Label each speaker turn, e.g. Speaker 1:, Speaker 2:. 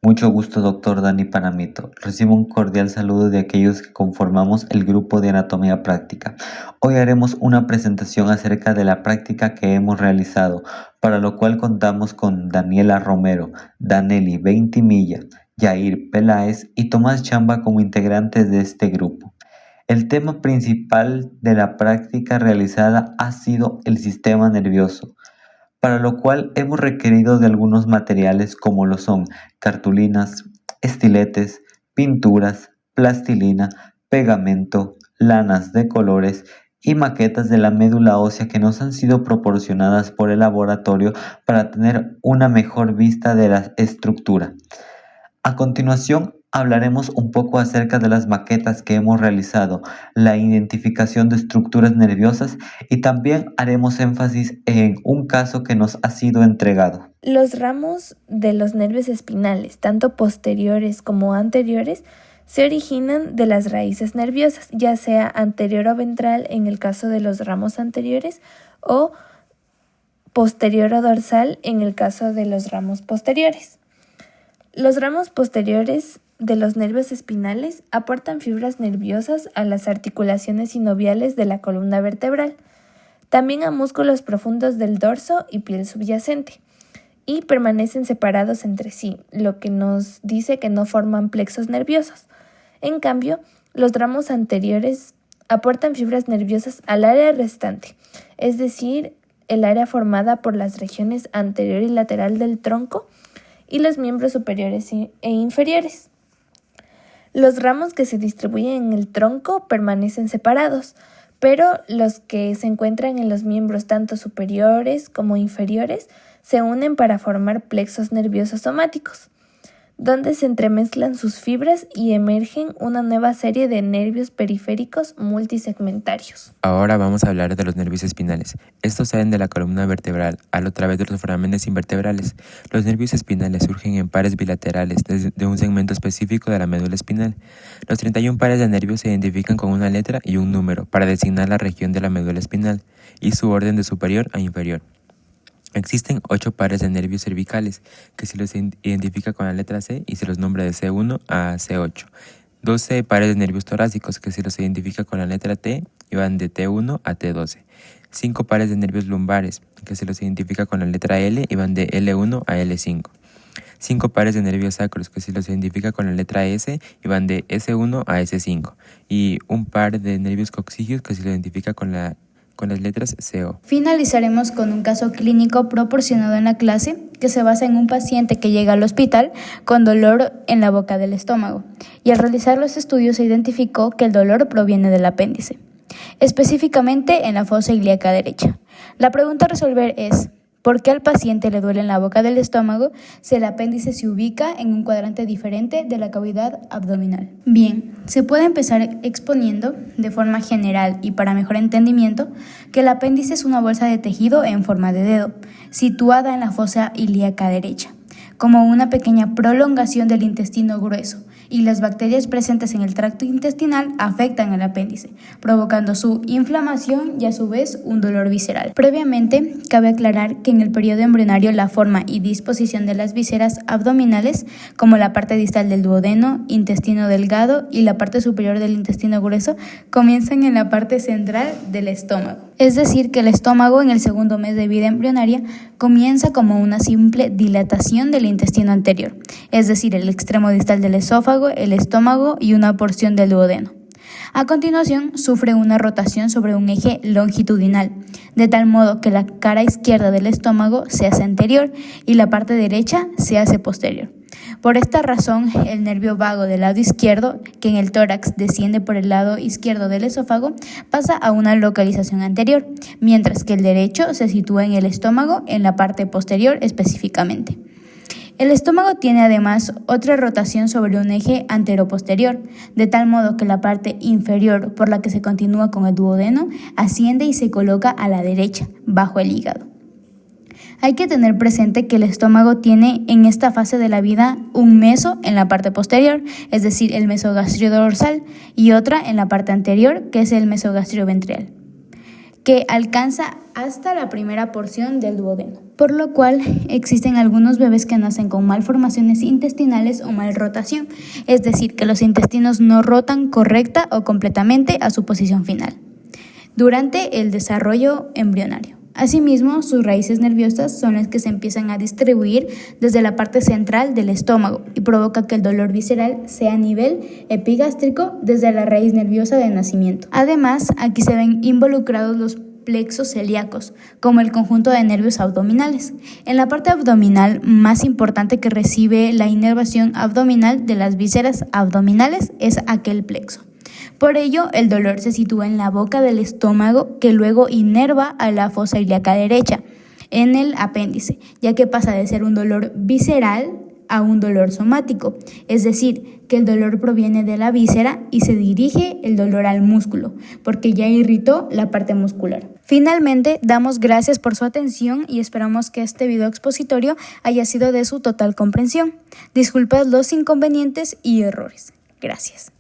Speaker 1: Mucho gusto, doctor Dani Panamito. Recibo un cordial saludo de aquellos que conformamos el grupo de anatomía práctica. Hoy haremos una presentación acerca de la práctica que hemos realizado, para lo cual contamos con Daniela Romero, Daneli Ventimilla, Yair Peláez y Tomás Chamba como integrantes de este grupo. El tema principal de la práctica realizada ha sido el sistema nervioso, para lo cual hemos requerido de algunos materiales como lo son cartulinas, estiletes, pinturas, plastilina, pegamento, lanas de colores y maquetas de la médula ósea que nos han sido proporcionadas por el laboratorio para tener una mejor vista de la estructura. A continuación, hablaremos un poco acerca de las maquetas que hemos realizado, la identificación de estructuras nerviosas y también haremos énfasis en un caso que nos ha sido entregado.
Speaker 2: Los ramos de los nervios espinales, tanto posteriores como anteriores, se originan de las raíces nerviosas, ya sea anterior o ventral en el caso de los ramos anteriores o posterior o dorsal en el caso de los ramos posteriores. Los ramos posteriores de los nervios espinales aportan fibras nerviosas a las articulaciones sinoviales de la columna vertebral, también a músculos profundos del dorso y piel subyacente, y permanecen separados entre sí, lo que nos dice que no forman plexos nerviosos. En cambio, los ramos anteriores aportan fibras nerviosas al área restante, es decir, el área formada por las regiones anterior y lateral del tronco y los miembros superiores e inferiores. Los ramos que se distribuyen en el tronco permanecen separados, pero los que se encuentran en los miembros tanto superiores como inferiores se unen para formar plexos nerviosos somáticos, donde se entremezclan sus fibras y emergen una nueva serie de nervios periféricos multisegmentarios.
Speaker 3: Ahora vamos a hablar de los nervios espinales. Estos salen de la columna vertebral a través de los foramentos invertebrales. Los nervios espinales surgen en pares bilaterales de un segmento específico de la médula espinal. Los 31 pares de nervios se identifican con una letra y un número para designar la región de la médula espinal y su orden de superior a inferior. Existen 8 pares de nervios cervicales, que se los identifica con la letra C y se los nombra de C1 a C8. 12 pares de nervios torácicos, que se los identifica con la letra T y van de T1 a T12. 5 pares de nervios lumbares, que se los identifica con la letra L y van de L1 a L5. 5 pares de nervios sacros, que se los identifica con la letra S y van de S1 a S5. Y un par de nervios coccygeus, que se los identifica con las letras CO.
Speaker 4: Finalizaremos con un caso clínico proporcionado en la clase que se basa en un paciente que llega al hospital con dolor en la boca del estómago y al realizar los estudios se identificó que el dolor proviene del apéndice, específicamente en la fosa ilíaca derecha. La pregunta a resolver es: ¿por qué al paciente le duele en la boca del estómago si el apéndice se ubica en un cuadrante diferente de la cavidad abdominal? Bien, se puede empezar exponiendo de forma general y para mejor entendimiento que el apéndice es una bolsa de tejido en forma de dedo, situada en la fosa ilíaca derecha, como una pequeña prolongación del intestino grueso, y las bacterias presentes en el tracto intestinal afectan al apéndice, provocando su inflamación y a su vez un dolor visceral. Previamente, cabe aclarar que en el periodo embrionario la forma y disposición de las vísceras abdominales, como la parte distal del duodeno, intestino delgado y la parte superior del intestino grueso, comienzan en la parte central del estómago. Es decir, que el estómago en el segundo mes de vida embrionaria comienza como una simple dilatación del intestino anterior, es decir, el extremo distal del esófago, el estómago y una porción del duodeno. A continuación, sufre una rotación sobre un eje longitudinal, de tal modo que la cara izquierda del estómago se hace anterior y la parte derecha se hace posterior. Por esta razón, el nervio vago del lado izquierdo, que en el tórax desciende por el lado izquierdo del esófago, pasa a una localización anterior, mientras que el derecho se sitúa en el estómago, en la parte posterior específicamente. El estómago tiene además otra rotación sobre un eje anteroposterior, de tal modo que la parte inferior por la que se continúa con el duodeno asciende y se coloca a la derecha, bajo el hígado. Hay que tener presente que el estómago tiene en esta fase de la vida un meso en la parte posterior, es decir, el mesogastriodorsal, y otra en la parte anterior, que es el mesogastrioventral, que alcanza hasta la primera porción del duodeno, por lo cual existen algunos bebés que nacen con malformaciones intestinales o malrotación, es decir, que los intestinos no rotan correcta o completamente a su posición final durante el desarrollo embrionario. Asimismo, sus raíces nerviosas son las que se empiezan a distribuir desde la parte central del estómago y provoca que el dolor visceral sea a nivel epigástrico desde la raíz nerviosa de nacimiento. Además, aquí se ven involucrados los plexos celíacos, como el conjunto de nervios abdominales. En la parte abdominal más importante que recibe la inervación abdominal de las vísceras abdominales es aquel plexo. Por ello, el dolor se sitúa en la boca del estómago, que luego inerva a la fosa ilíaca derecha, en el apéndice, ya que pasa de ser un dolor visceral a un dolor somático, es decir, que el dolor proviene de la víscera y se dirige el dolor al músculo, porque ya irritó la parte muscular. Finalmente, damos gracias por su atención y esperamos que este video expositorio haya sido de su total comprensión. Disculpad los inconvenientes y errores. Gracias.